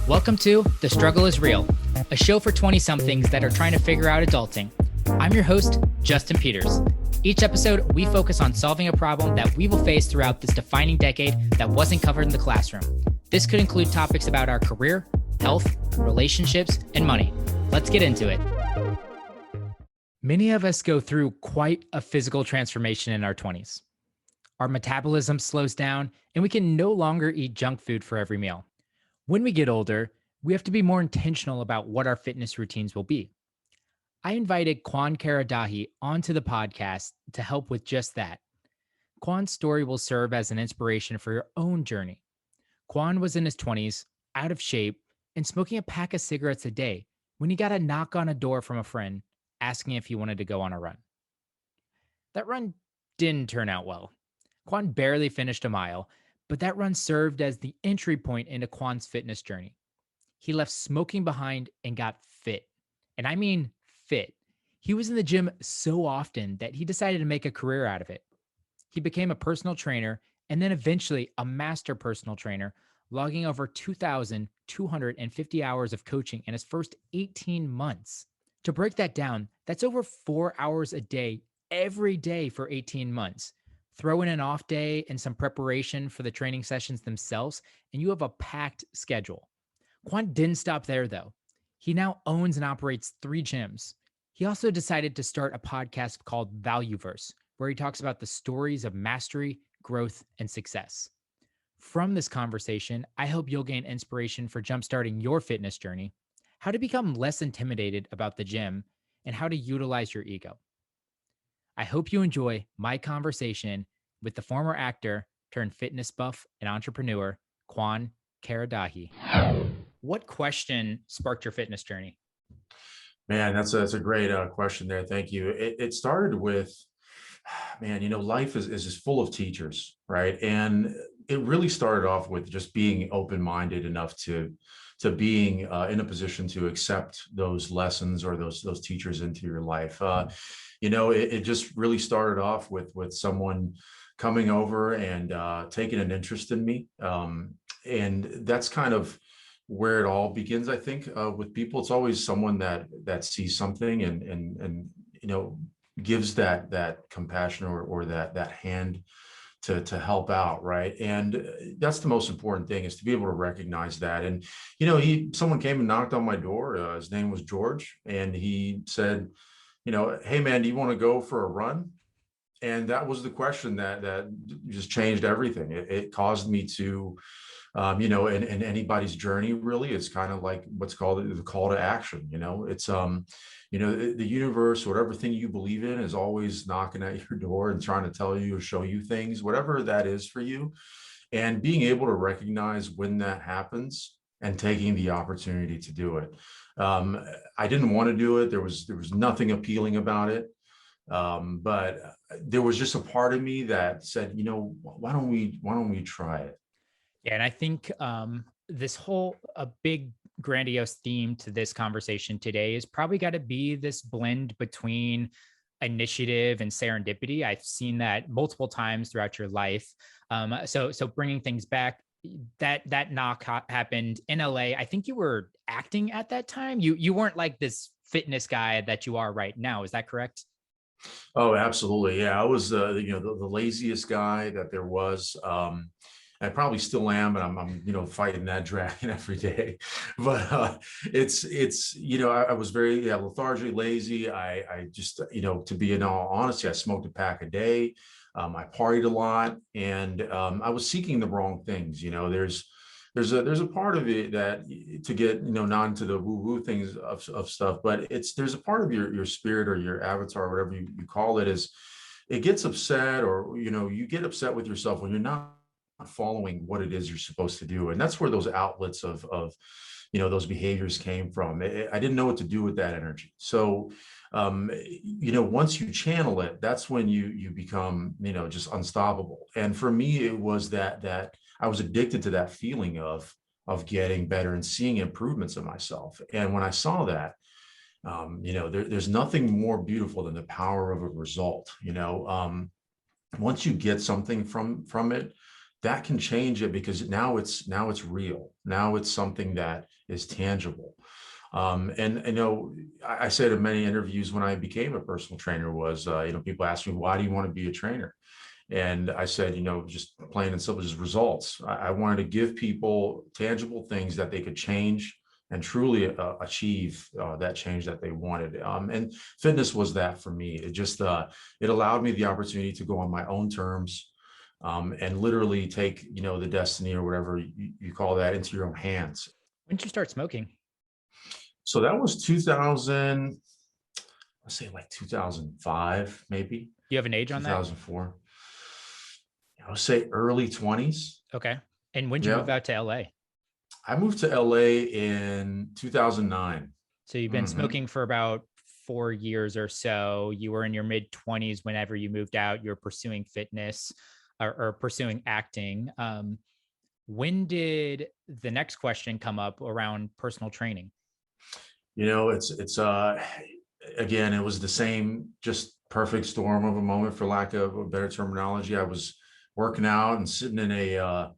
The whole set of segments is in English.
Welcome to The Struggle is Real, a show for 20-somethings that are trying to figure out adulting. I'm your host, Justin Peters. Each episode, we focus on solving a problem that we will face throughout this defining decade that wasn't covered in the classroom. This could include topics about our career, health, relationships, and money. Let's get into it. Many of us go through quite a physical transformation in our 20s. Our metabolism slows down, and we can no longer eat junk food for every meal. When we get older, we have to be more intentional about what our fitness routines will be. I invited Kawan Karadaghi onto the podcast to help with just that. Kawan's story will serve as an inspiration for your own journey. Kawan was in his 20s, out of shape, and smoking a pack of cigarettes a day when he got a knock on a door from a friend asking if he wanted to go on a run. That run didn't turn out well. Kawan barely finished a mile, but that run served as the entry point into Kawan's fitness journey. He left smoking behind and got fit. And I mean fit. He was in the gym so often that he decided to make a career out of it. He became a personal trainer and then eventually a master personal trainer, logging over 2,250 hours of coaching in his first 18 months. To break that down, that's over 4 hours a day, every day for 18 months. Throw in an off day and some preparation for the training sessions themselves, and you have a packed schedule. Kawan didn't stop there, though. He now owns and operates 3 gyms. He also decided to start a podcast called Valueverse, where he talks about the stories of mastery, growth, and success. From this conversation, I hope you'll gain inspiration for jumpstarting your fitness journey, how to become less intimidated about the gym, and how to utilize your ego. I hope you enjoy my conversation with the former actor turned fitness buff and entrepreneur, Kawan Karadaghi. What question sparked your fitness journey? Man, that's a great question there. Thank you. It started with, man, life is just full of teachers, right? And it really started off with just being open-minded enough to being in a position to accept those lessons or those teachers into your life. It just really started off with someone coming over and taking an interest in me. And that's kind of where it all begins, I think, with people. It's always someone that sees something and gives that compassion or that hand to help out, right? And that's the most important thing, is to be able to recognize that. And someone came and knocked on my door. His name was George, and he said, hey man, do you want to go for a run? And that was the question that just changed everything. It caused me to, in anybody's journey, really, it's kind of like what's called the call to action. It's the universe, whatever thing you believe in, is always knocking at your door and trying to tell you or show you things, whatever that is for you. And being able to recognize when that happens and taking the opportunity to do it. I didn't want to do it. There was nothing appealing about it. But there was just a part of me that said, why don't we try it? Yeah, and I think this whole a big grandiose theme to this conversation today is probably got to be this blend between initiative and serendipity. I've seen that multiple times throughout your life. So bringing things back, that knock happened in LA. I think you were acting at that time. You weren't like this fitness guy that you are right now. Is that correct? Oh, absolutely. Yeah, I was the laziest guy that there was. I probably still am, but I'm fighting that dragon every day. But it's I was very lethargic, lazy. I just to be in all honesty, I smoked a pack a day. I partied a lot, and I was seeking the wrong things. There's a part of it that, to get not into the woo-woo things of stuff, but there's a part of your spirit or your avatar, whatever you call it, is it gets upset, or you get upset with yourself when you're not following what it is you're supposed to do. And that's where those outlets of those behaviors came from. I didn't know what to do with that energy. So once you channel it, that's when you become just unstoppable. And for me, it was that I was addicted to that feeling of getting better and seeing improvements in myself. And when I saw that, there's nothing more beautiful than the power of a result. Once you get something from it, that can change it, because now it's real. Now it's something that is tangible. And I know I said in many interviews when I became a personal trainer was, people ask me, why do you want to be a trainer? And I said, just plain and simple, just results. I wanted to give people tangible things that they could change and truly achieve that change that they wanted. And fitness was that for me. It just, it allowed me the opportunity to go on my own terms, and literally take, the destiny or whatever you call that into your own hands. When did you start smoking? So that was 2000, let's say like 2005, maybe. Do you have an age on that? 2004. I would say early 20s. Okay. And when did you move out to LA? I moved to LA in 2009. So you've been smoking for about 4 years or so. You were in your mid 20s whenever you moved out. You were pursuing fitness or pursuing acting. When did the next question come up around personal training? It's again, it was the same, just perfect storm of a moment, for lack of a better terminology. I was working out and sitting in a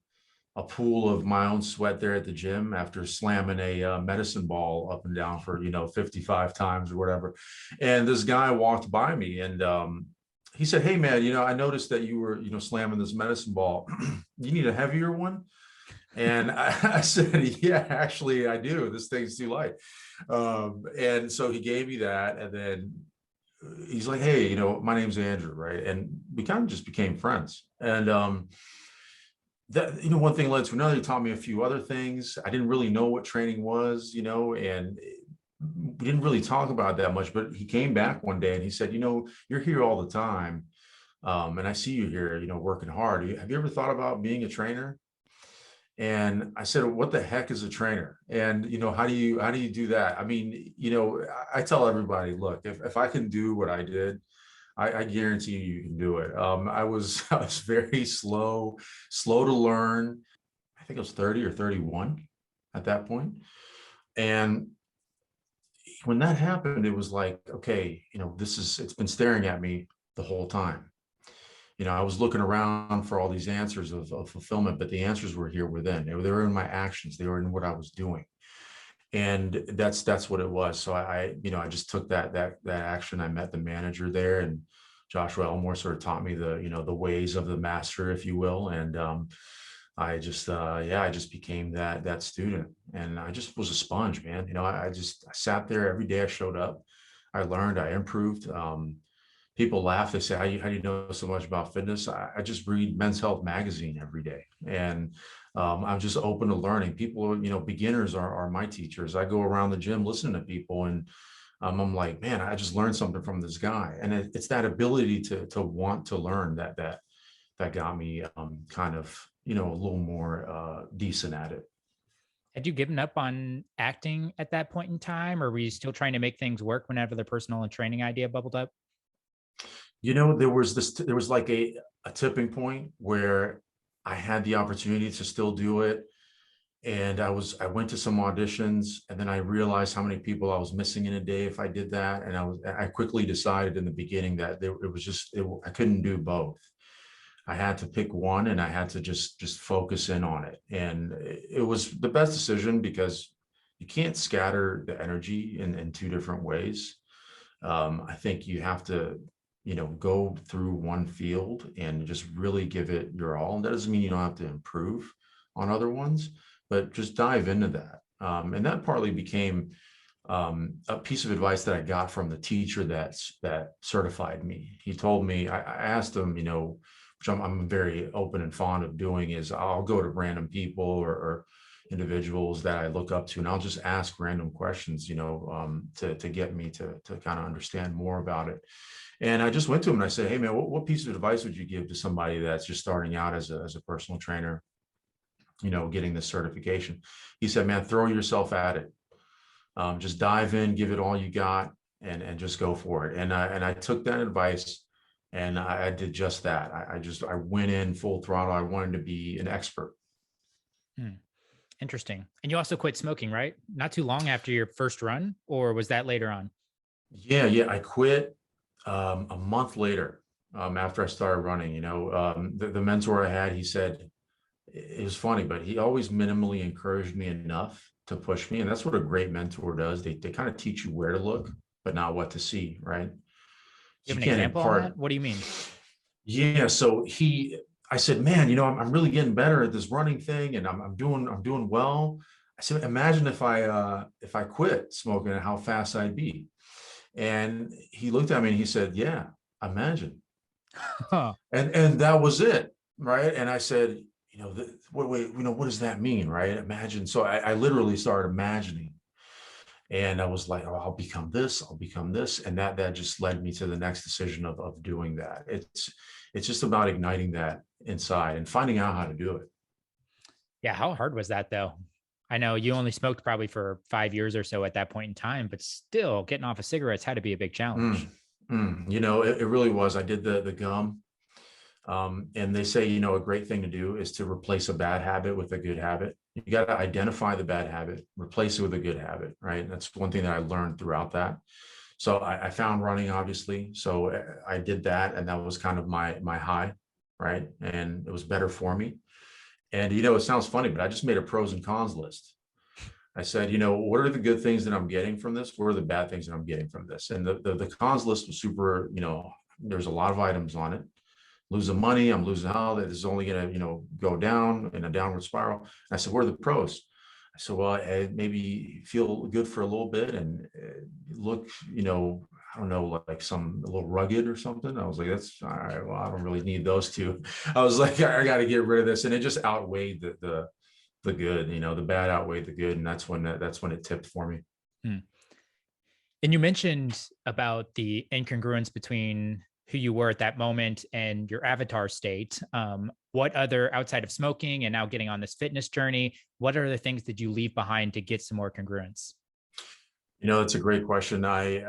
pool of my own sweat there at the gym after slamming a medicine ball up and down for 55 times or whatever. And this guy walked by me, and he said, "Hey man, I noticed that you were slamming this medicine ball. You need a heavier one?" And I said, "Yeah, actually I do. This thing's too light." And so he gave me that, and then he's like, "Hey, my name's Andrew," right? And we kind of just became friends. And that, one thing led to another. He taught me a few other things. I didn't really know what training was, and we didn't really talk about that much. But he came back one day and he said, "You're here all the time, and I see you here, working hard. Have you ever thought about being a trainer?" And I said, "What the heck is a trainer? And, how do you do that?" I mean, I tell everybody, look, if I can do what I did, I guarantee you can do it. I was very slow to learn. I think I was 30 or 31 at that point. And when that happened, it was like, okay, it's been staring at me the whole time. I was looking around for all these answers of fulfillment, but the answers were here within. They were in my actions. They were in what I was doing. And that's what it was. So I just took that action. I met the manager there, and Joshua Elmore sort of taught me the ways of the master, if you will. And I just became that student, and I just was a sponge, man. I sat there every day. I showed up, I learned, I improved. People laugh. They say, how do you know so much about fitness? I just read Men's Health magazine every day. And I'm just open to learning. People, beginners are my teachers. I go around the gym listening to people, and I'm like, man, I just learned something from this guy. And it's that ability to want to learn that got me kind of, a little more decent at it. Had you given up on acting at that point in time, or were you still trying to make things work whenever the personal and training idea bubbled up? There was like a tipping point where I had the opportunity to still do it. And I went to some auditions, and then I realized how many people I was missing in a day if I did that. And I quickly decided in the beginning that I couldn't do both. I had to pick one, and I had to just focus in on it. And it was the best decision, because you can't scatter the energy in two different ways. I think you have to, go through one field and just really give it your all. And that doesn't mean you don't have to improve on other ones, but just dive into that. And that partly became a piece of advice that I got from the teacher that certified me. He told me, I asked him, which I'm very open and fond of doing, is I'll go to random people or individuals that I look up to, and I'll just ask random questions, to get me to kind of understand more about it. And I just went to him and I said, "Hey man, what piece of advice would you give to somebody that's just starting out as a personal trainer, getting this certification?" He said, "Man, throw yourself at it. Just dive in, give it all you got, and just go for it." And I took that advice, and I did just that. I went in full throttle. I wanted to be an expert. Interesting. And you also quit smoking, right? Not too long after your first run, or was that later on? Yeah. I quit a month later, after I started running. The mentor I had, he said, it was funny, but he always minimally encouraged me enough to push me. And that's what a great mentor does. They kind of teach you where to look, but not what to see, right? You So have you an can't example on impart. that? What do you mean? Yeah. I said, man, I'm really getting better at this running thing, and I'm doing well. I said, imagine if I quit smoking and how fast I'd be. And he looked at me and he said, yeah, imagine. Huh. And that was it, right? And I said, wait, what does that mean, right? Imagine. So I literally started imagining, and I was like, oh, I'll become this, and that just led me to the next decision of doing that. It's just about igniting that inside and finding out how to do it. Yeah. How hard was that though? I know you only smoked probably for 5 years or so at that point in time, but still getting off of cigarettes had to be a big challenge. Mm, it really was. I did the gum. And they say, a great thing to do is to replace a bad habit with a good habit. You got to identify the bad habit, replace it with a good habit, right? And that's one thing that I learned throughout that. So I found running, obviously. So I did that, and that was kind of my high, right? And it was better for me. And it sounds funny, but I just made a pros and cons list. I said, what are the good things that I'm getting from this? What are the bad things that I'm getting from this? And the cons list was super, there's a lot of items on it. Losing money, I'm losing out. This is only going to, go down in a downward spiral. And I said, what are the pros? I said, well, maybe feel good for a little bit and look, I don't know, like a little rugged or something. I was like, that's all right. Well, I don't really need those two. I was like, I got to get rid of this. And it just outweighed the good, the bad outweighed the good. And that's when it tipped for me. Hmm. And you mentioned about the incongruence between who you were at that moment and your avatar state. What other, outside of smoking and now getting on this fitness journey, what are the things that you leave behind to get some more congruence? That's a great question. I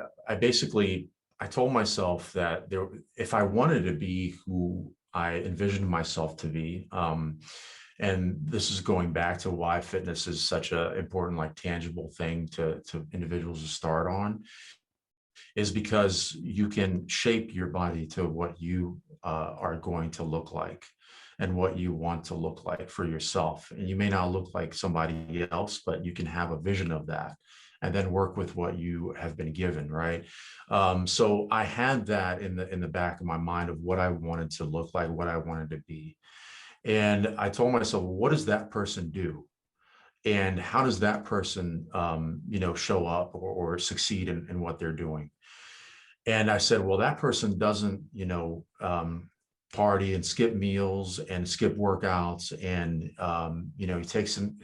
told myself that if I wanted to be who I envisioned myself to be, and this is going back to why fitness is such a important, like tangible thing to individuals to start on, is because you can shape your body to what you are going to look like and what you want to look like for yourself. And you may not look like somebody else, but you can have a vision of that and then work with what you have been given, right? So I had that in the back of my mind of what I wanted to look like, what I wanted to be. And I told myself, what does that person do? And how does that person, show up or succeed in what they're doing? And I said, well, that person doesn't, party and skip meals and skip workouts. And, he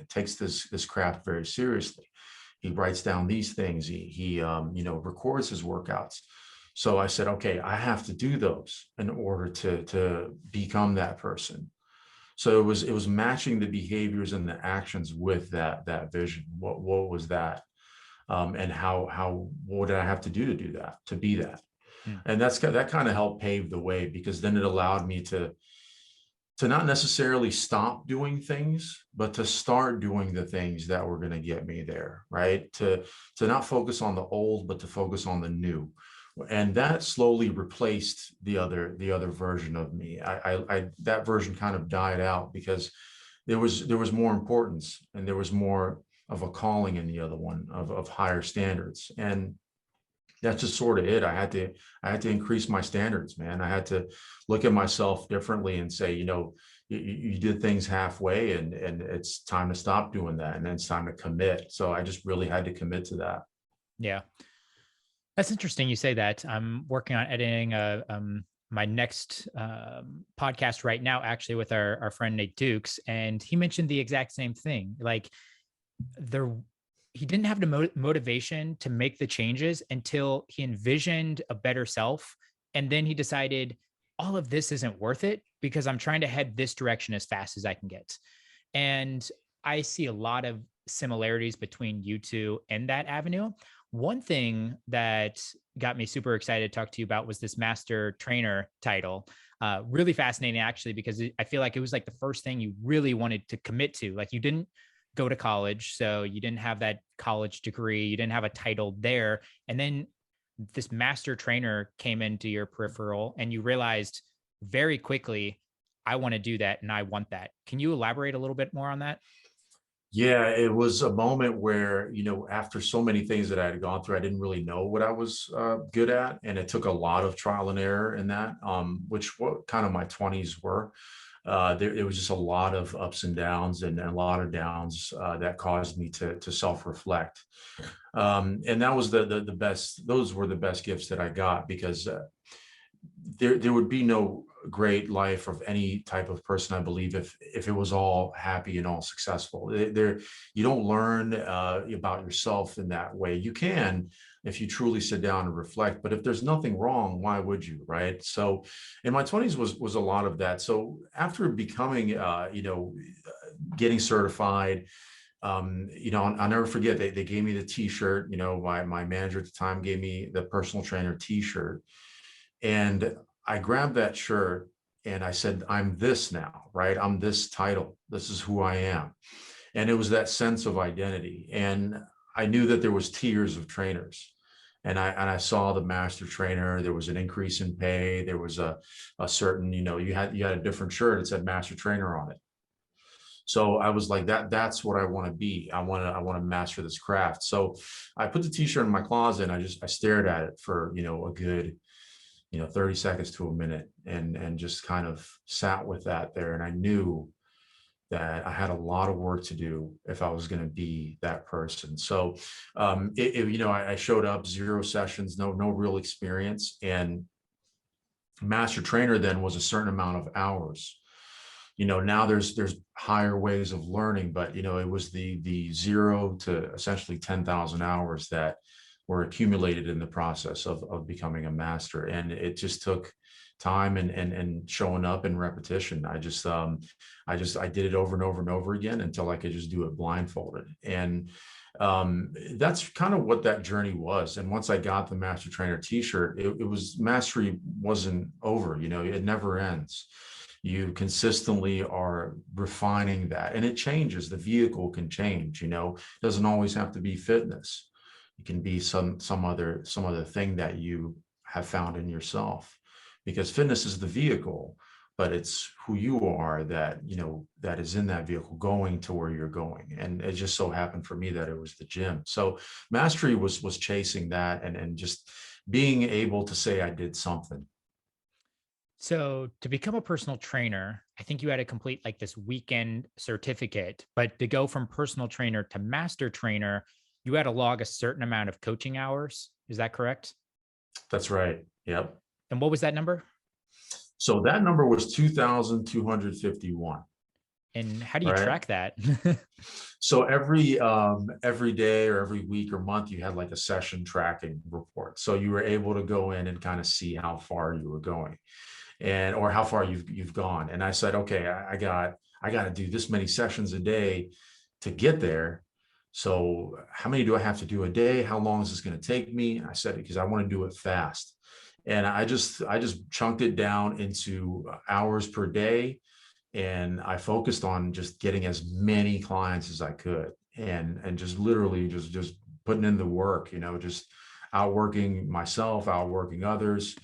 takes this craft very seriously. He writes down these things. He records his workouts. So I said, okay, I have to do those in order to become that person. So it was matching the behaviors and the actions with that vision. What was that? And how what did I have to do that, to be that? Hmm. And that kind of helped pave the way, because then it allowed me to not necessarily stop doing things, but to start doing the things that were going to get me there, right? To not focus on the old, but to focus on the new. And that slowly replaced the other version of me. I that version kind of died out because there was more importance, and there was more of a calling in the other one of higher standards. And that's just sort of it. I had to increase my standards, man. I had to look at myself differently and say, you did things halfway, and it's time to stop doing that. And then it's time to commit. So I just really had to commit to that. Yeah. That's interesting you say that. I'm working on editing my next podcast right now, actually, with our friend Nate Dukes. And he mentioned the exact same thing. Like, there, he didn't have the motivation to make the changes until he envisioned a better self. And then he decided all of this isn't worth it because I'm trying to head this direction as fast as I can get. And I see a lot of similarities between you two in that avenue. One thing that got me super excited to talk to you about was this master trainer title. Really fascinating, actually, because I feel like it was like the first thing you really wanted to commit to. Like, you didn't go to college, so you didn't have that college degree, you didn't have a title there. And then this master trainer came into your peripheral, and you realized very quickly, I want to do that and I want that. Can you elaborate a little bit more on that? Yeah, it was a moment where, after so many things that I had gone through, I didn't really know what I was good at. And it took a lot of trial and error in that, which what kind of my 20s were. There was just a lot of ups and downs and a lot of downs that caused me to self-reflect. And that was the best, those were the best gifts that I got, because there would be no great life of any type of person, I believe, if it was all happy and all successful. You don't learn about yourself in that way. You can, if you truly sit down and reflect, but if there's nothing wrong, why would you, right? So in my 20s was a lot of that. So after becoming getting certified, I'll never forget, they gave me the t-shirt. My manager at the time gave me the personal trainer t-shirt, and I grabbed that shirt and I said, I'm this now, right? I'm this title. This is who I am. And it was that sense of identity. And I knew that there was tiers of trainers. And I saw the master trainer. There was an increase in pay. There was a certain, you had a different shirt. It said master trainer on it. So I was like, that's what I want to be. I want to master this craft. So I put the t-shirt in my closet and I stared at it for, a good 30 seconds to a minute, and just kind of sat with that there. And I knew that I had a lot of work to do if I was going to be that person. So, I showed up, 0 sessions, no real experience. And master trainer then was a certain amount of hours. Now there's higher ways of learning, but it was the 0 to essentially 10,000 hours that were accumulated in the process of becoming a master. And it just took time and showing up and repetition. I did it over and over and over again until I could just do it blindfolded. And that's kind of what that journey was. And once I got the master trainer t-shirt, it was, mastery wasn't over. It never ends. You consistently are refining that, and it changes. The vehicle can change. It doesn't always have to be fitness. It can be some other thing that you have found in yourself, because fitness is the vehicle, but it's who you are that is in that vehicle going to where you're going. And it just so happened for me that it was the gym. So mastery was chasing that, and just being able to say I did something. So to become a personal trainer, I think you had to complete like this weekend certificate, but to go from personal trainer to master trainer, you had to log a certain amount of coaching hours. Is that correct? That's right. Yep. And what was that number? So that number was 2,251. And how do you Right. track that? So every day or every week or month, you had like a session tracking report. So you were able to go in and kind of see how far you were going, or how far you've gone. And I said, okay, I got to do this many sessions a day to get there. So how many do I have to do a day? How long is this going to take me? I said, because I want to do it fast. And I just chunked it down into hours per day. And I focused on just getting as many clients as I could, and just literally just putting in the work, just outworking myself, outworking others,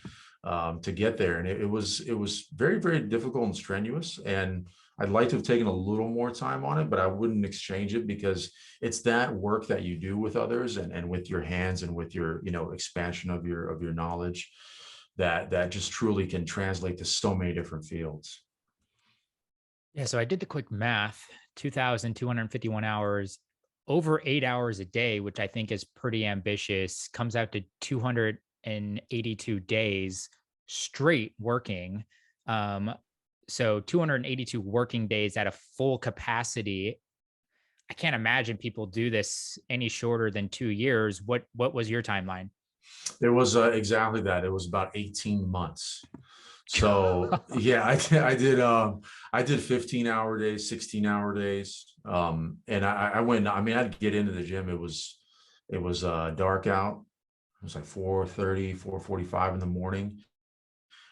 to get there. And it was very, very difficult and strenuous. And I'd like to have taken a little more time on it, but I wouldn't exchange it, because it's that work that you do with others and with your hands and with your, expansion of your knowledge that just truly can translate to so many different fields. Yeah, so I did the quick math, 2,251 hours, over 8 hours a day, which I think is pretty ambitious, comes out to 282 days straight working. So 282 working days at a full capacity. I can't imagine people do this any shorter than 2 years. What was your timeline? It was exactly that. It was about 18 months. So yeah, I did 15-hour days, 16-hour days. And I went, I'd get into the gym. It was dark out. It was like 4:30, 4:45 in the morning.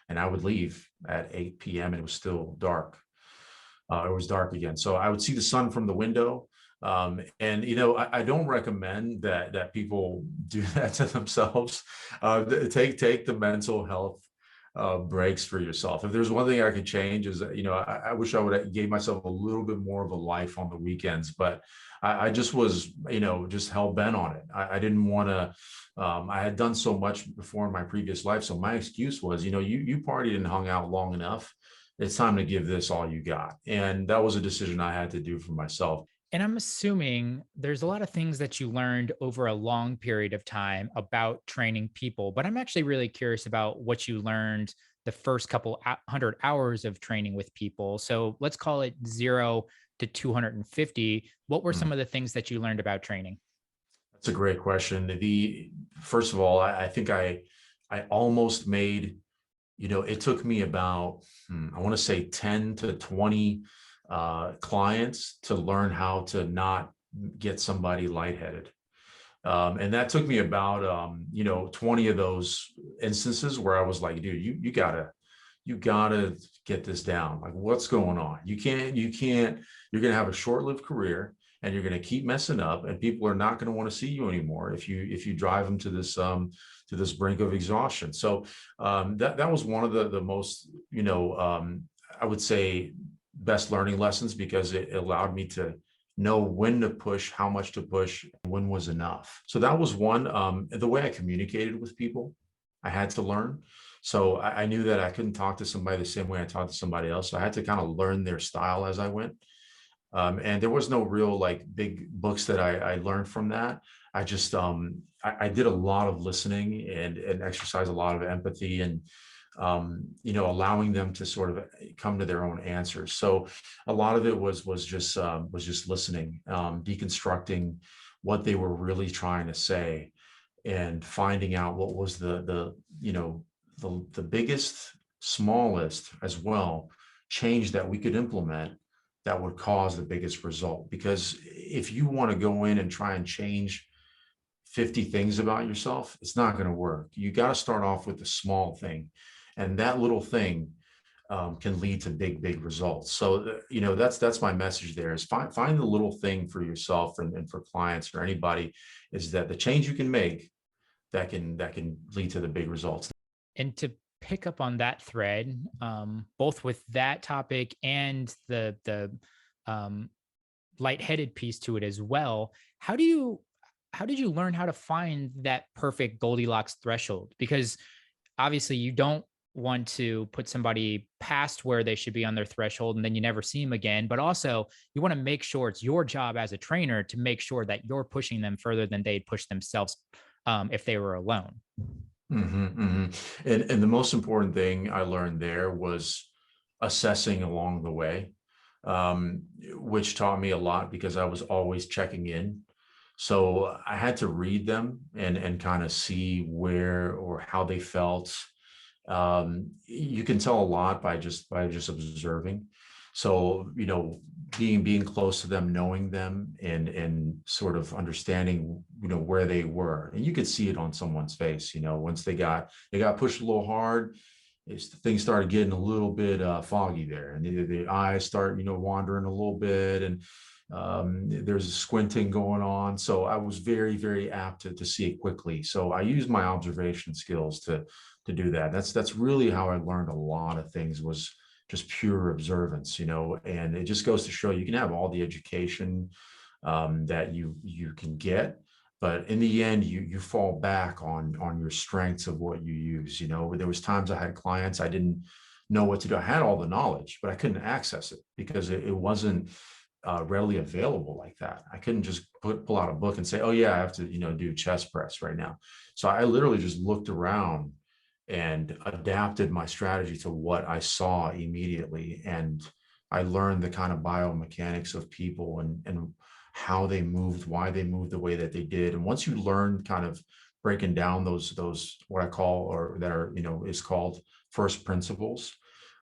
And I would leave at 8 p.m. and it was still dark. It was dark again. So I would see the sun from the window. And I don't recommend that people do that to themselves. Take the mental health breaks for yourself. If there's one thing I could change is, I wish I would have gave myself a little bit more of a life on the weekends, but I just was, just hell bent on it. I didn't want to, I had done so much before in my previous life. So my excuse was, you partied and hung out long enough. It's time to give this all you got. And that was a decision I had to do for myself. And I'm assuming there's a lot of things that you learned over a long period of time about training people, but I'm actually really curious about what you learned the first couple 100 hours of training with people. So let's call it 0 to 250. What were some of the things that you learned about training? That's a great question. First of all, I think I almost made, it took me about, I want to say 10 to 20 clients to learn how to not get somebody lightheaded. And that took me about, 20 of those instances where I was like, dude, you gotta get this down. Like, what's going on? You can't, you're going to have a short-lived career, and you're going to keep messing up, and people are not going to want to see you anymore if you drive them to this brink of exhaustion. So that was one of the most, I would say, best learning lessons, because it allowed me to know when to push, how much to push, when was enough. So that was one. The way I communicated with people, I had to learn. So I knew that I couldn't talk to somebody the same way I talked to somebody else. So I had to kind of learn their style as I went. And there was no real like big books that I learned from that. I just I did a lot of listening and exercise a lot of empathy, and allowing them to sort of come to their own answers. So a lot of it was just listening, deconstructing what they were really trying to say, and finding out what was the biggest, smallest as well change that we could implement that would cause the biggest result. Because if you want to go in and try and change 50 things about yourself, it's not going to work. You got to start off with the small thing, and that little thing can lead to big results. So that's my message there, is find the little thing for yourself, and for clients or anybody, is that the change you can make that can lead to the big results. And to pick up on that thread, both with that topic and the lightheaded piece to it as well, how did you learn how to find that perfect Goldilocks threshold? Because obviously you don't want to put somebody past where they should be on their threshold and then you never see them again, but also you want to make sure it's your job as a trainer to make sure that you're pushing them further than they'd push themselves if they were alone. And the most important thing I learned there was assessing along the way, which taught me a lot, because I was always checking in. So I had to read them and kind of see where or how they felt. You can tell a lot by just observing. So, being close to them, knowing them, and sort of understanding, where they were. And you could see it on someone's face, once they got pushed a little hard, things started getting a little bit foggy there, and the eyes start, wandering a little bit, and there's a squinting going on. So I was very, very apt to see it quickly. So I used my observation skills to do that. That's really how I learned a lot of things, was just pure observance, and it just goes to show you can have all the education that you can get, but in the end, you fall back on your strengths of what you use. There was times I had clients, I didn't know what to do. I had all the knowledge, but I couldn't access it because it wasn't readily available like that. I couldn't just pull out a book and say, oh yeah, I have to, do chest press right now. So I literally just looked around and adapted my strategy to what I saw immediately. And I learned the kind of biomechanics of people, and how they moved, why they moved the way that they did. And once you learn kind of breaking down those what I call, or that are, is called first principles,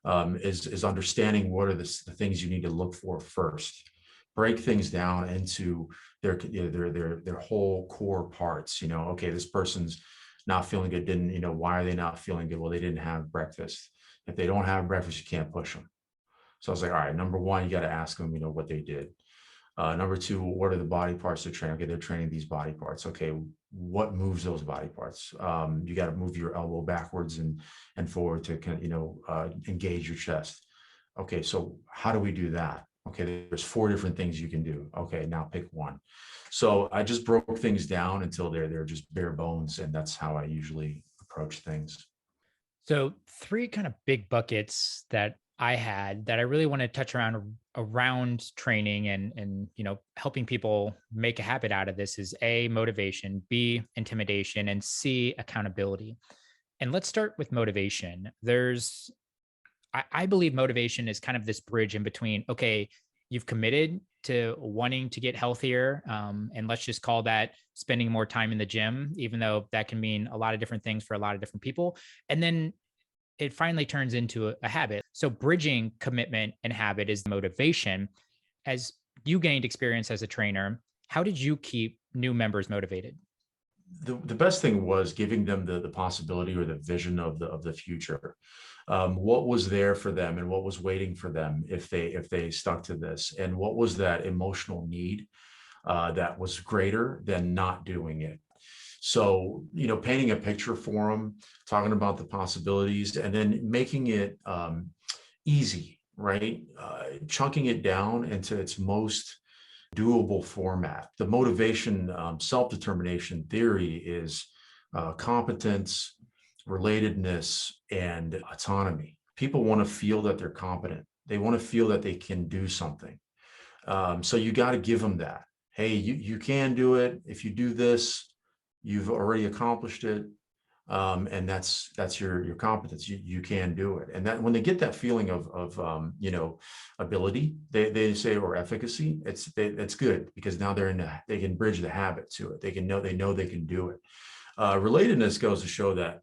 is understanding what are the things you need to look for first. Break things down into their whole core parts. Okay, this person's not feeling good. Why are they not feeling good? Well, they didn't have breakfast. If they don't have breakfast, you can't push them. So I was like, all right, number one, you got to ask them, what they did. Number two, what are the body parts they're training? Okay, they're training these body parts. Okay, what moves those body parts. You got to move your elbow backwards and forward to engage your chest. Okay, so how do we do that? Okay, there's 4 different things you can do. Okay, now pick one. So I just broke things down until they're just bare bones, and that's how I usually approach things. So three kind of big buckets that I had that I really want to touch around training and helping people make a habit out of this is A, motivation, B, intimidation, and C, accountability. And let's start with motivation. I believe motivation is kind of this bridge in between, okay, you've committed to wanting to get healthier. And let's just call that spending more time in the gym, even though that can mean a lot of different things for a lot of different people. And then it finally turns into a habit. So bridging commitment and habit is the motivation. As you gained experience as a trainer, how did you keep new members motivated? The best thing was giving them the possibility or the vision of the future. What was there for them and what was waiting for them if they stuck to this, and what was that emotional need that was greater than not doing it. So, painting a picture for them, talking about the possibilities, and then making it easy, right? Chunking it down into its most doable format. The motivation, self-determination theory is competence, relatedness, and autonomy. People want to feel that they're competent. They want to feel that they can do something. So you got to give them that. Hey, you can do it. If you do this, you've already accomplished it. And that's your competence. You can do it. And that when they get that feeling of ability, they say, or efficacy, it's good, because now they can bridge the habit to it. They know they can do it. Relatedness goes to show that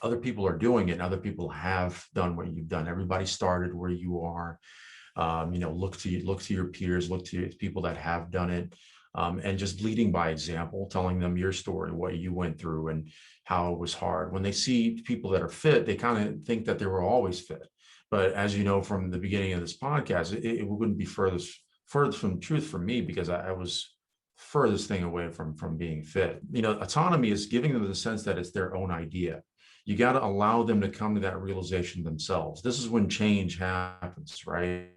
other people are doing it, and other people have done what you've done. Everybody started where you are. Look to your peers, look to people that have done it. And just leading by example, telling them your story, what you went through and how it was hard. When they see people that are fit, they kind of think that they were always fit. But as you know, from the beginning of this podcast, it wouldn't be furthest from the truth for me, because I was furthest thing away from being fit. Autonomy is giving them the sense that it's their own idea. You got to allow them to come to that realization themselves. This is when change happens, right?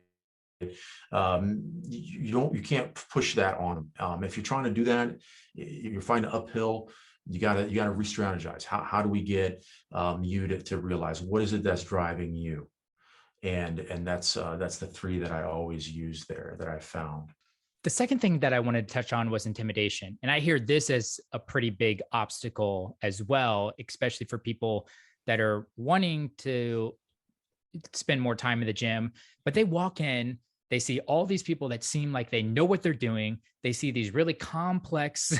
You can't push that on them. If you're trying to do that, you're finding uphill. You gotta re-strategize. How do we get you to realize what is it that's driving you? And that's the 3 that I always use there, that I found. The second thing that I wanted to touch on was intimidation. And I hear this as a pretty big obstacle as well, especially for people that are wanting to spend more time in the gym, but they walk in, they see all these people that seem like they know what they're doing. They see these really complex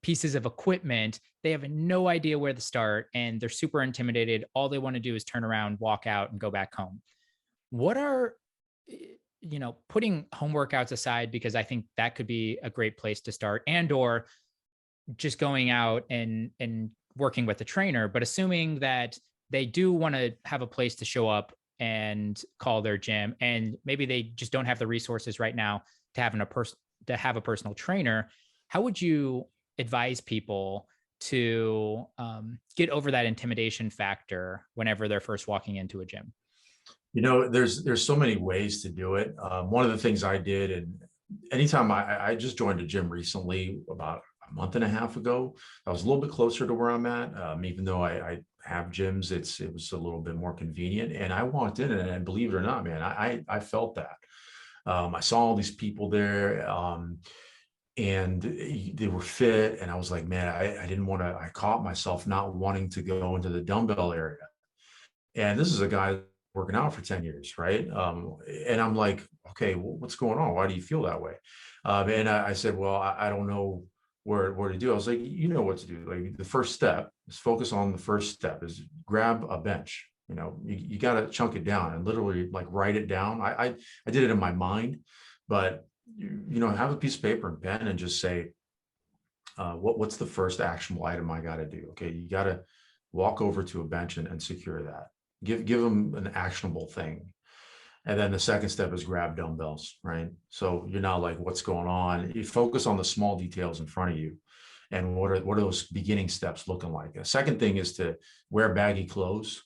pieces of equipment. They have no idea where to start, and they're super intimidated. All they want to do is turn around, walk out, and go back home. What are, putting home workouts aside, because I think that could be a great place to start, and or just going out and working with a trainer, but assuming that they do want to have a place to show up and call their gym, and maybe they just don't have the resources right now to have a personal trainer. How would you advise people to get over that intimidation factor whenever they're first walking into a gym? There's so many ways to do it. One of the things I did, and anytime I just joined a gym recently, about a month and a half ago, I was a little bit closer to where I'm at. Even though I have gyms, it was a little bit more convenient. And I walked in, and believe it or not, man, I felt that. I saw all these people there, and they were fit, and I was like, man, I didn't want to. I caught myself not wanting to go into the dumbbell area. And this is a guy working out for 10 years, right? And I'm like, okay, what's going on? Why do you feel that way? And I said, well, I don't know where to do. I was like, you know what to do. Like, the first step is focus on the first step, is grab a bench. You got to chunk it down and literally like write it down. I did it in my mind, but have a piece of paper and pen and just say, what's the first actionable item I got to do? Okay, you got to walk over to a bench and secure that. Give them an actionable thing. And then the second step is grab dumbbells, right? So you're not like, what's going on? You focus on the small details in front of you. and what are those beginning steps looking like. The second thing is to wear baggy clothes.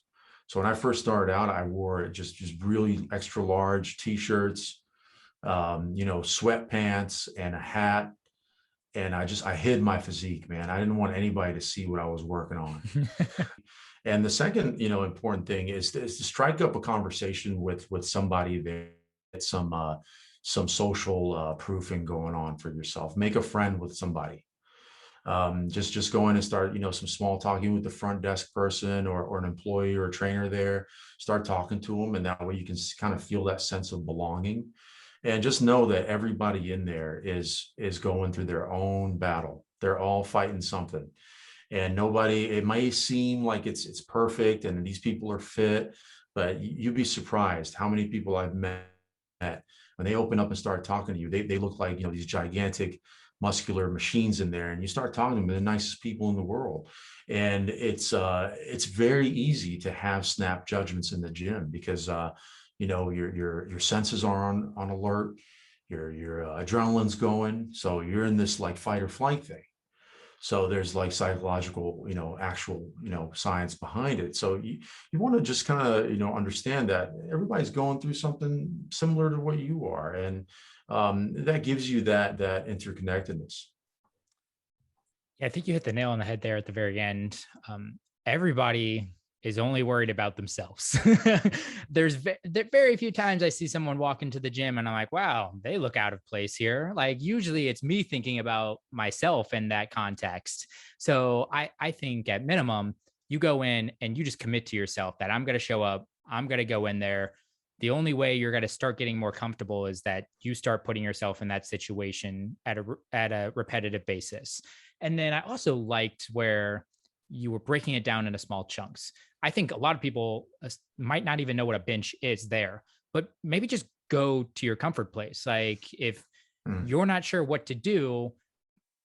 So when I first started out, I wore just really extra large t-shirts, sweatpants and a hat. And I hid my physique, man. I didn't want anybody to see what I was working on. And the second, important thing is to strike up a conversation with somebody there, get some social proofing going on for yourself. Make a friend with somebody. Just go in and start, some small talking with the front desk person or an employee or a trainer there. Start talking to them, and that way you can kind of feel that sense of belonging. And just know that everybody in there is going through their own battle. They're all fighting something. And nobody, it may seem like it's perfect and these people are fit, but you'd be surprised how many people I've met when they open up and start talking to you. They look like, these gigantic muscular machines in there, and you start talking to them, they're the nicest people in the world. And it's very easy to have snap judgments in the gym because your senses are on alert, your adrenaline's going, so you're in this like fight or flight thing. So there's like psychological, actual, science behind it. So you want to just kind of, understand that everybody's going through something similar to what you are. And that gives you that interconnectedness. Yeah, I think you hit the nail on the head there at the very end. Everybody is only worried about themselves. There's very few times I see someone walk into the gym and I'm like, wow, they look out of place here. Like usually it's me thinking about myself in that context. So I think at minimum, you go in and you just commit to yourself that I'm going to show up. I'm going to go in there. The only way you're going to start getting more comfortable is that you start putting yourself in that situation at a repetitive basis. And then I also liked where you were breaking it down into small chunks. I think a lot of people might not even know what a bench is there, but maybe just go to your comfort place. Like if you're not sure what to do,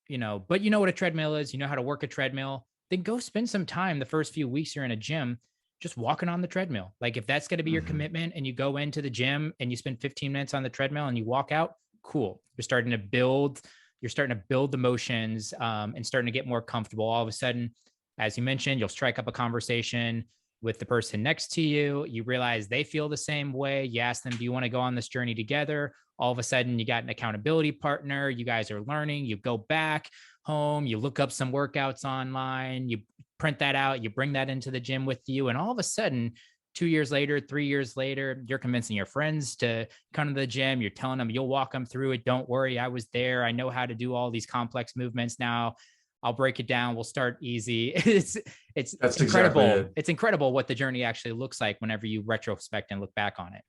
but you know what a treadmill is, you know how to work a treadmill, then go spend some time the first few weeks you're in a gym just walking on the treadmill. Like if that's going to be your commitment and you go into the gym and you spend 15 minutes on the treadmill and you walk out, cool. You're starting to build the motions and starting to get more comfortable. All of a sudden, as you mentioned, you'll strike up a conversation with the person next to you. You realize they feel the same way. You ask them, do you want to go on this journey together? All of a sudden, you got an accountability partner. You guys are learning. You go back home. You look up some workouts online. You print that out. You bring that into the gym with you. And all of a sudden, 2 years later, 3 years later, you're convincing your friends to come to the gym. You're telling them you'll walk them through it. Don't worry. I was there. I know how to do all these complex movements now. I'll break it down. We'll start easy. It's That's incredible. Exactly it. It's incredible what the journey actually looks like whenever you retrospect and look back on it.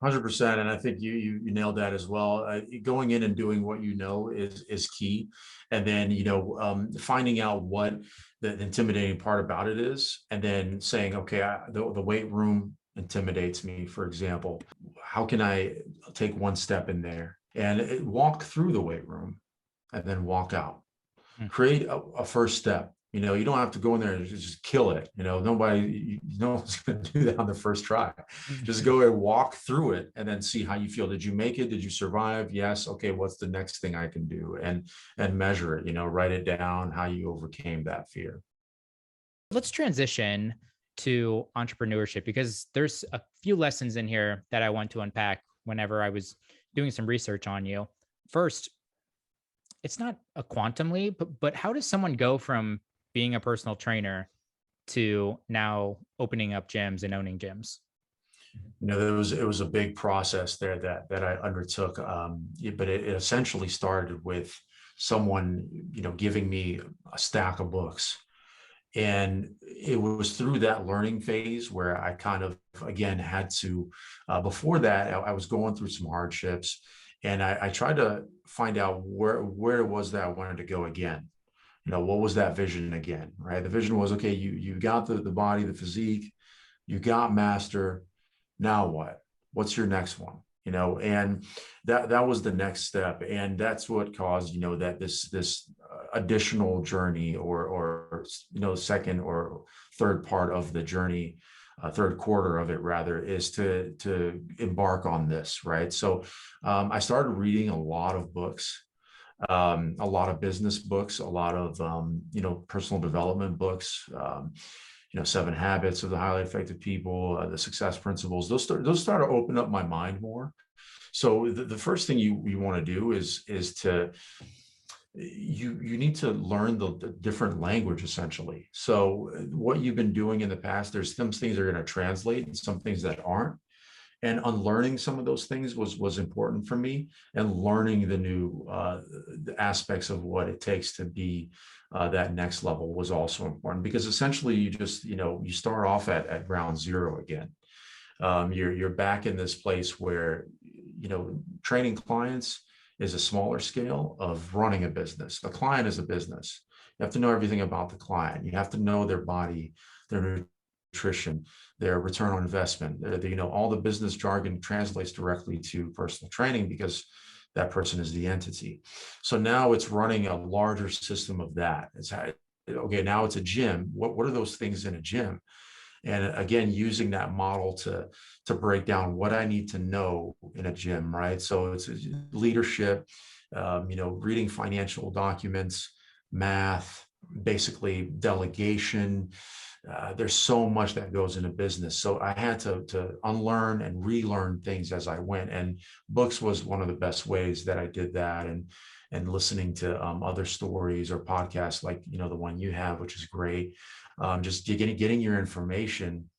100%. And I think you nailed that as well. Going in and doing what is key. And then, finding out what the intimidating part about it is, and then saying, okay, the weight room intimidates me, for example. How can I take one step in there and walk through the weight room and then walk out? Create a first step. You don't have to go in there and just kill it. Nobody, no one's going to do that on the first try. Just go and walk through it and then see how you feel. Did you make it? Did you survive? Yes. Okay. What's the next thing I can do? And measure it, write it down, how you overcame that fear. Let's transition to entrepreneurship because there's a few lessons in here that I want to unpack whenever I was doing some research on you. First, it's not a quantum leap, but how does someone go from being a personal trainer to now opening up gyms and owning gyms? It was a big process there that I undertook. But it essentially started with someone, giving me a stack of books. And it was through that learning phase where I kind of, again, had to, before that, I was going through some hardships. And I tried to find out where it was that I wanted to go again. What was that vision again, right? The vision was, okay, you got the body, the physique, you got master. Now what? What's your next one? And that was the next step. And that's what caused, that this additional journey or second or third part of the journey, third quarter of it rather, is to embark on this, right? So I started reading a lot of books. a lot of business books, a lot of, personal development books, 7 Habits of the Highly Effective People, the Success Principles. Those start to open up my mind more. So the first thing you want to do is to you need to learn the different language, essentially. So what you've been doing in the past, there's some things that are going to translate and some things that aren't. And unlearning some of those things was important for me, and learning the new the aspects of what it takes to be that next level was also important, because essentially you just, you start off at ground zero again. You're back in this place where, training clients is a smaller scale of running a business. The client is a business. You have to know everything about the client. You have to know their body, their nutrition, their return on investment. All the business jargon translates directly to personal training, because that person is the entity. So now it's running a larger system of that. Okay, now it's a gym. What are those things in a gym? And again, using that model to break down what I need to know in a gym, right? So it's leadership, reading financial documents, math, basically delegation. There's so much that goes into business. So I had to unlearn and relearn things as I went. And books was one of the best ways that I did that. And listening to other stories or podcasts like, the one you have, which is great. Just getting your information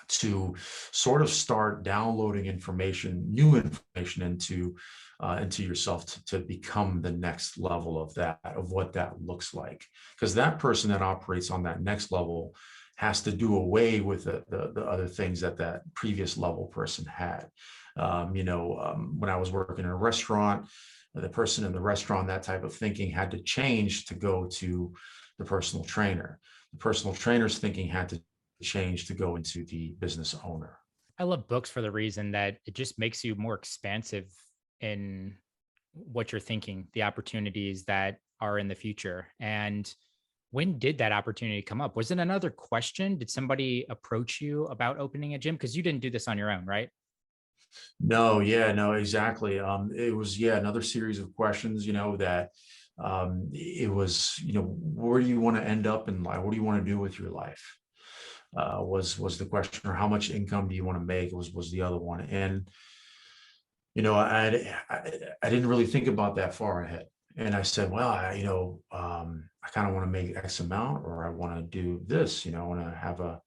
to sort of start downloading new information into yourself to become the next level of what that looks like. Because that person that operates on that next level has to do away with the other things that previous level person had. When I was working in a restaurant, the person in the restaurant, that type of thinking had to change to go to the personal trainer. The personal trainer's thinking had to change to go into the business owner. I love books for the reason that it just makes you more expansive in what you're thinking, the opportunities that are in the future. And when did that opportunity come up? Was it another question? Did somebody approach you about opening a gym? Because you didn't do this on your own, right? No, yeah, no, exactly. It was, another series of questions, that it was, where do you want to end up in life? What do you want to do with your life? Was the question, or how much income do you want to make was the other one. And, I didn't really think about that far ahead. And I said, well, I kind of want to make X amount, or I want to do this, I want to have a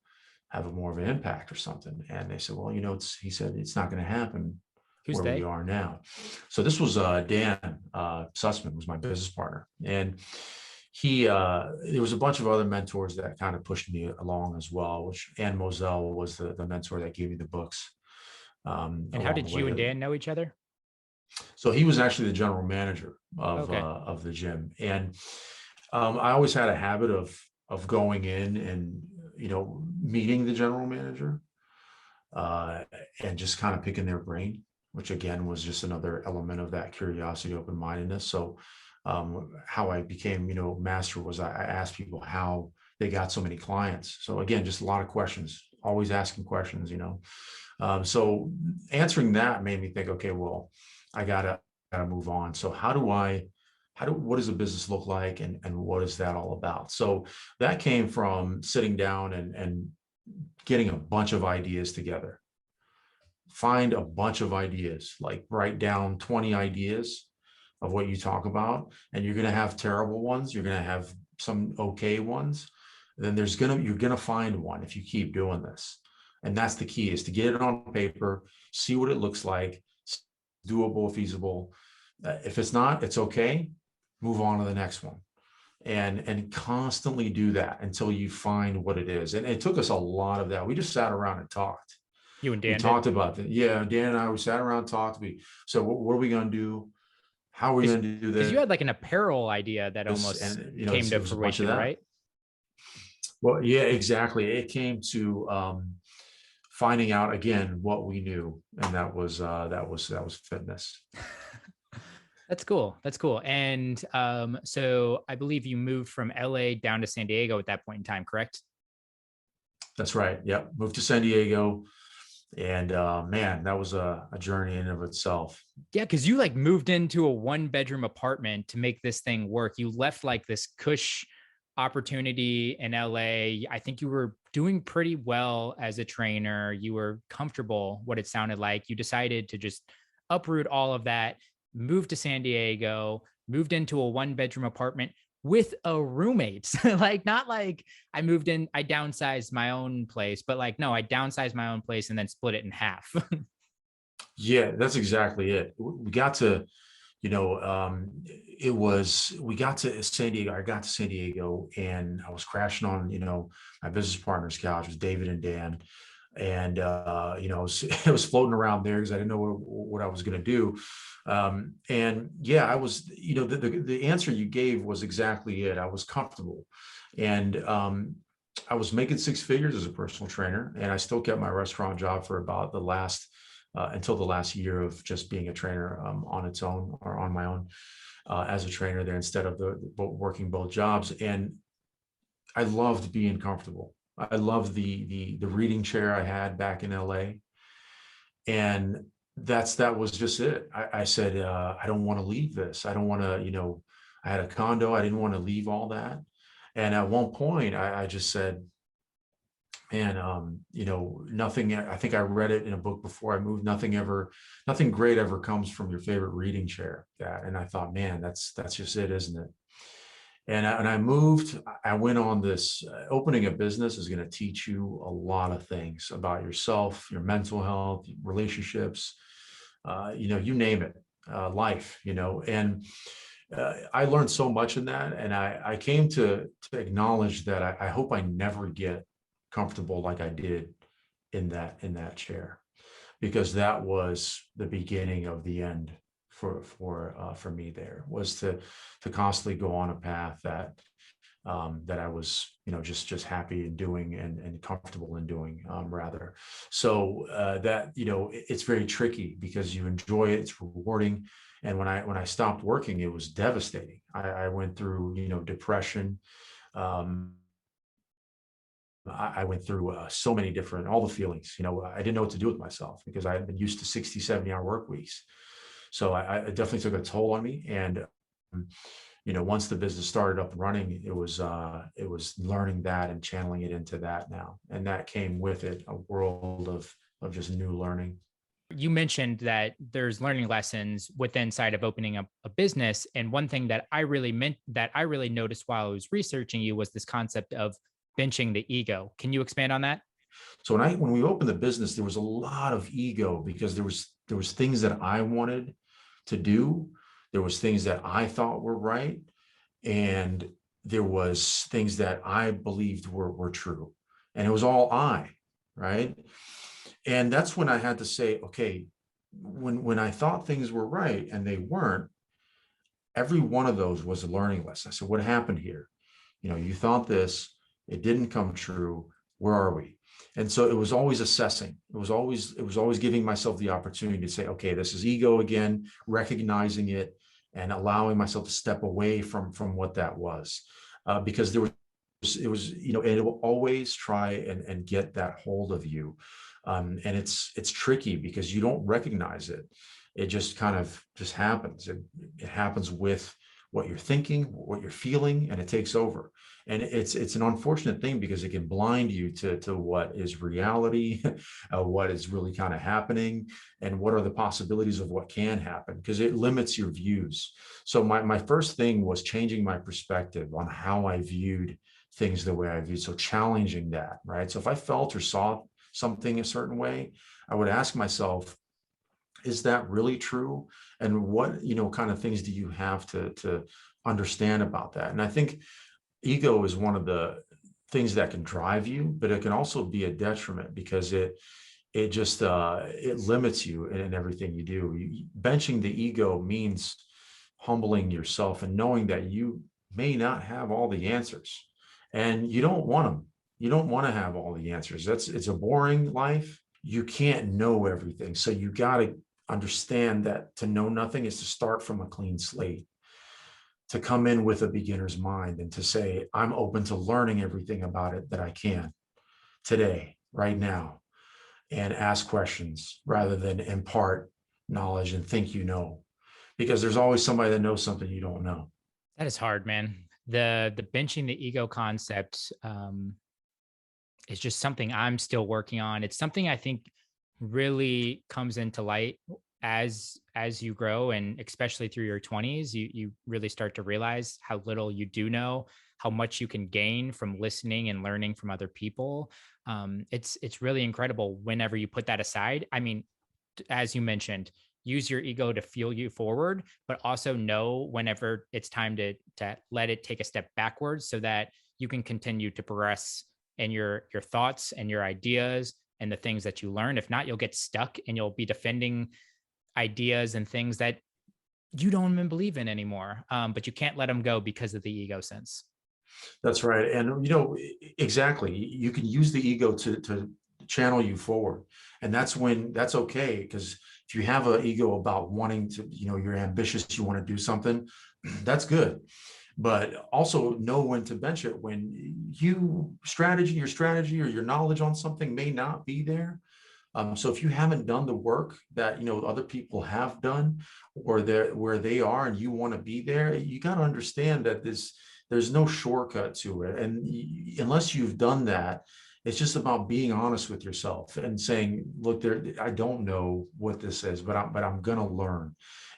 more of an impact or something. And they said, well, he said, it's not going to happen Who's where they? we are now. So this was Dan Sussman was my business partner. And there was a bunch of other mentors that kind of pushed me along as well, which Ann Moselle was the mentor that gave me the books. And how did you and Dan know each other? So he was actually the general manager Okay. of the gym. And I always had a habit of going in and, meeting the general manager and just kind of picking their brain, which again was just another element of that curiosity, open-mindedness. So how I became, master was I asked people how they got so many clients. So again, just a lot of questions, always asking questions, so answering that made me think, okay, well, I gotta move on. So what does a business look like, and what is that all about? So that came from sitting down and getting a bunch of ideas together. Find a bunch of ideas, like write down 20 ideas of what you talk about, and you're going to have terrible ones. You're going to have some okay ones. Then you're going to find one if you keep doing this. And that's the key, is to get it on paper, see what it looks like, doable, feasible. If it's not, it's okay. Move on to the next one. And constantly do that until you find what it is. And it took us a lot of that. We just sat around and talked. You and Dan We talked about that. Yeah, Dan and I, we sat around and talked. So what are we going to do? How are we going to do this? Because you had like an apparel idea that almost came to fruition, right? Well, yeah, exactly. It came to finding out again what we knew, and that was fitness. That's cool. That's cool. And so I believe you moved from LA down to San Diego at that point in time, correct? That's right. Yeah, moved to San Diego, And man, that was a journey in and of itself. Yeah, because you like moved into a 1 bedroom apartment to make this thing work. You left like this cush opportunity in LA. I think you were doing pretty well as a trainer. You were comfortable, what it sounded like. You decided to just uproot all of that, move to San Diego, moved into a 1 bedroom apartment with a roommate. Like, not like I moved in, I downsized my own place, but like, no, I downsized my own place and then split it in half. Yeah, that's exactly it. We got to, we got to San Diego. I got to San Diego and I was crashing on, my business partner's couch with David and Dan. And, it was floating around there because I didn't know what I was going to do. And yeah, I was, the answer you gave was exactly it. I was comfortable. And, I was making 6 figures as a personal trainer, and I still kept my restaurant job for about until the last year of just being a trainer on its own or on my own as a trainer there instead of working both jobs. And I loved being comfortable. I loved the reading chair I had back in LA, and that was just it. I said I don't want to leave this. I don't want to. I had a condo. I didn't want to leave all that. And at one point, I just said, man, nothing, I think I read it in a book before I moved, nothing great ever comes from your favorite reading chair. And I thought, man, that's just it, isn't it? And I moved, I went on this, opening a business is going to teach you a lot of things about yourself, your mental health, relationships, you name it, life, and I learned so much in that. And I came to acknowledge that I hope I never get comfortable like I did in that chair, because that was the beginning of the end for me. There was to constantly go on a path that I was, just happy in doing and comfortable in doing, rather. So that, it's very tricky because you enjoy it, it's rewarding. And when I stopped working, it was devastating. I went through, depression. I went through so many different, all the feelings, I didn't know what to do with myself because I had been used to 60, 70-hour work weeks. So I it definitely took a toll on me. And, once the business started up and running, it was learning that and channeling it into that now. And that came with it a world of just new learning. You mentioned that there's learning lessons within side of opening up a business. And one thing that I really noticed while I was researching you was this concept of benching the ego. Can you expand on that? So when we opened the business, there was a lot of ego because there was things that I wanted to do. There was things that I thought were right. And there was things that I believed were true. And it was all right? And that's when I had to say, okay, when I thought things were right and they weren't, every one of those was a learning lesson. I said, what happened here? You thought this, it didn't come true. Where are we? And so it was always assessing. It was always giving myself the opportunity to say, okay, this is ego again, recognizing it and allowing myself to step away from what that was, because it was, it will always try and get that hold of you. And it's tricky because you don't recognize it. It just kind of just happens. It happens with what you're thinking, what you're feeling, and it takes over. And it's an unfortunate thing because it can blind you to what is reality, what is really kind of happening, and what are the possibilities of what can happen, because it limits your views. So my first thing was changing my perspective on how I viewed things the way I viewed. So challenging that, right? So if I felt or saw something a certain way, I would ask myself, is that really true? And what, kind of things do you have to understand about that? And I think ego is one of the things that can drive you, but it can also be a detriment because it just it limits you in everything you do. Benching the ego means humbling yourself and knowing that you may not have all the answers, and you don't want them. You don't want to have all the answers. It's a boring life. You can't know everything. So you got to understand that to know nothing is to start from a clean slate, to come in with a beginner's mind and to say, I'm open to learning everything about it that I can today, right now. and ask questions rather than impart knowledge and think you know, because there's always somebody that knows something you don't know. That is hard, man. The benching the ego concept is just something I'm still working on. It's something I think really comes into light as you grow, and especially through your 20s, you really start to realize how little you do know, how much you can gain from listening and learning from other people. It's really incredible whenever you put that aside. I mean, as you mentioned, use your ego to fuel you forward, but also know whenever it's time to let it take a step backwards so that you can continue to progress in your thoughts and your ideas and the things that you learn. If not, you'll get stuck and you'll be defending ideas and things that you don't even believe in anymore. But you can't let them go because of the ego sense. That's right. And, exactly, you can use the ego to channel you forward. And that's okay. Because if you have an ego about wanting to, you're ambitious, you want to do something, that's good. But also know when to bench it when your strategy or your knowledge on something may not be there. So if you haven't done the work that other people have done, or they're where they are, and you want to be there, you got to understand that there's no shortcut to it. And unless you've done that, it's just about being honest with yourself and saying, look, I don't know what this is, but I'm gonna learn,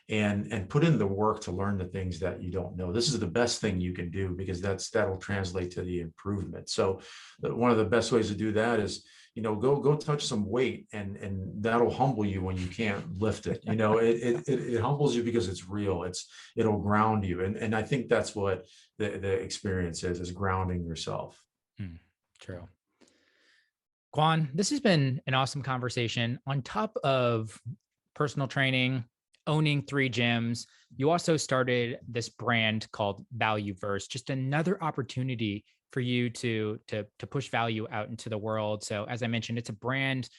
and put in the work to learn the things that you don't know. This is the best thing you can do, because that'll translate to the improvement. So one of the best ways to do that is, go touch some weight, and that'll humble you when you can't lift it. It humbles you because it's real. It'll ground you. And I think that's what the experience is grounding yourself. True. Kawan, this has been an awesome conversation. On top of personal training, owning 3 gyms, you also started this brand called Valueverse, just another opportunity for you to push value out into the world. So as I mentioned, it's a brand.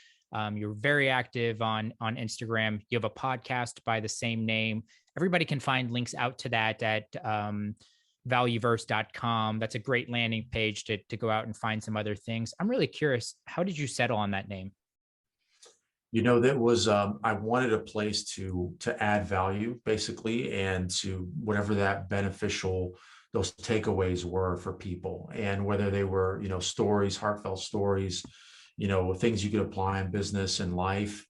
You're very active on Instagram. You have a podcast by the same name. Everybody can find links out to that at valueverse.com. That's a great landing page to go out and find some other things. I'm really curious, how did you settle on that name? That was I wanted a place to add value, basically, and to whatever that beneficial those takeaways were for people, and whether they were stories, heartfelt stories, things you could apply in business and life.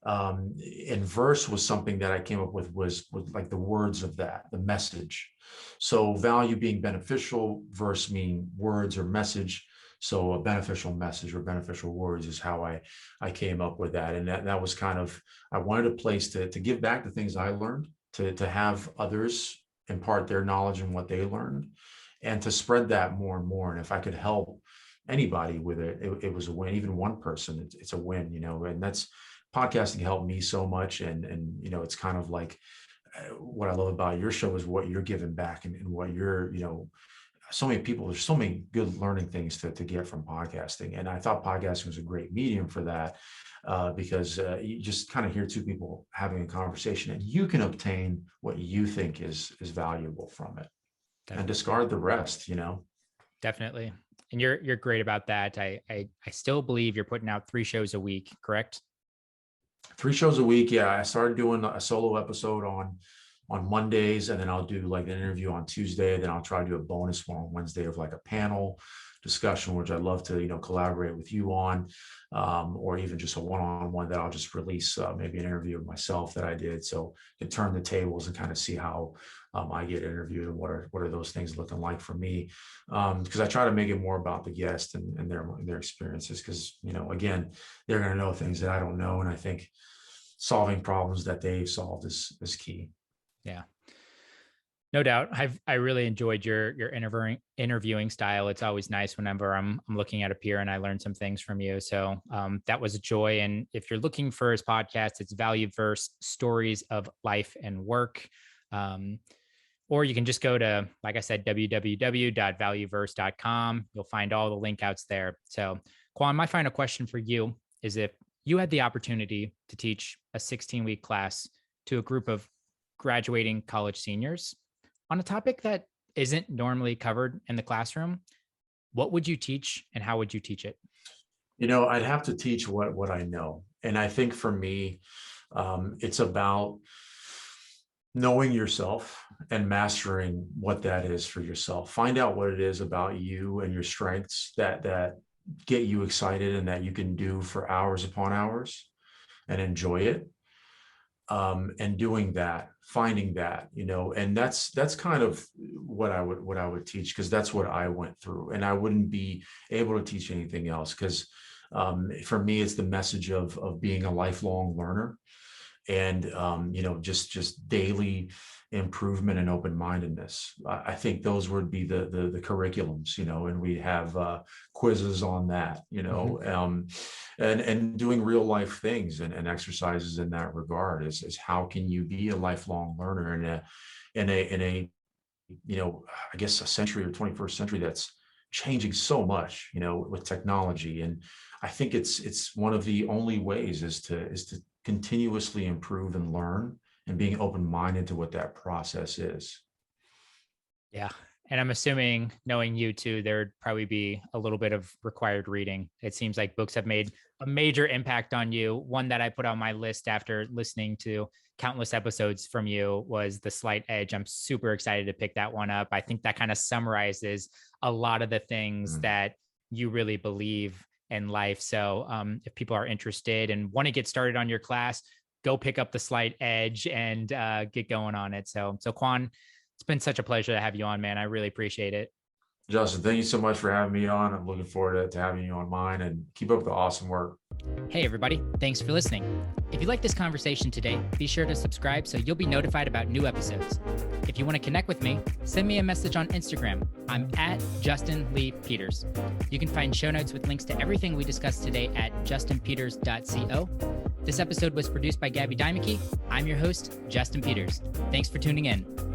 And verse was something that I came up with, was like the words of that, the message. So value being beneficial, verse meaning words or message. So a beneficial message or beneficial words is how I came up with that. And that was kind of, I wanted a place to give back the things I learned, to have others impart their knowledge and what they learned, and to spread that more and more. And if I could help anybody with it was a win. Even one person, it's a win, and that's, podcasting helped me so much. And it's kind of like, what I love about your show is what you're giving back, and what you're, so many people, there's so many good learning things to get from podcasting. And I thought podcasting was a great medium for that, because you just kind of hear 2 people having a conversation, and you can obtain what you think is valuable from it. Definitely. And discard the rest, Definitely. And you're great about that. I still believe you're putting out 3 shows a week, correct? 3 shows a week. Yeah. I started doing a solo episode on Mondays, and then I'll do like an interview on Tuesday. Then I'll try to do a bonus one on Wednesday of like a panel discussion, which I'd love to, collaborate with you on, or even just a one-on-one that I'll just release, maybe an interview of myself that I did. So you can turn the tables and kind of see how I get interviewed, and what are those things looking like for me. Because I try to make it more about the guest and their experiences, because, again, they're going to know things that I don't know. And I think solving problems that they've solved is key. Yeah, no doubt. I really enjoyed your interviewing style. It's always nice whenever I'm looking at a peer and I learn some things from you. So that was a joy. And if you're looking for his podcast, it's Valueverse: Stories of Life and Work. Or you can just go to, like I said, www.valueverse.com. You'll find all the link outs there. So, Kawan, my final question for you is, if you had the opportunity to teach a 16-week class to a group of graduating college seniors on a topic that isn't normally covered in the classroom, what would you teach and how would you teach it? I'd have to teach what I know. And I think for me, it's about knowing yourself and mastering what that is for yourself. Find out what it is about you and your strengths that get you excited and that you can do for hours upon hours and enjoy it. And doing that, finding that, and that's kind of what I would teach, because that's what I went through, and I wouldn't be able to teach anything else, because for me, it's the message of being a lifelong learner, and just daily improvement and open-mindedness. I think those would be the curriculums, and we have quizzes on that, and doing real life things and exercises in that regard is how can you be a lifelong learner in a I guess a century or 21st century that's changing so much, with technology. And I think it's one of the only ways is to continuously improve and learn, and being open-minded to what that process is. Yeah. And I'm assuming, knowing you too, there'd probably be a little bit of required reading. It seems like books have made a major impact on you. One that I put on my list after listening to countless episodes from you was The Slight Edge. I'm super excited to pick that one up. I think that kind of summarizes a lot of the things that you really believe in life. So if people are interested and want to get started on your class, go pick up The Slight Edge and get going on it. So Kawan, it's been such a pleasure to have you on, man. I really appreciate it. Justin, thank you so much for having me on. I'm looking forward to having you on mine, and keep up the awesome work. Hey, everybody. Thanks for listening. If you like this conversation today, be sure to subscribe so you'll be notified about new episodes. If you want to connect with me, send me a message on Instagram. I'm at Justin Lee Peters. You can find show notes with links to everything we discussed today at justinpeters.co. This episode was produced by Gabby Dimeke. I'm your host, Justin Peters. Thanks for tuning in.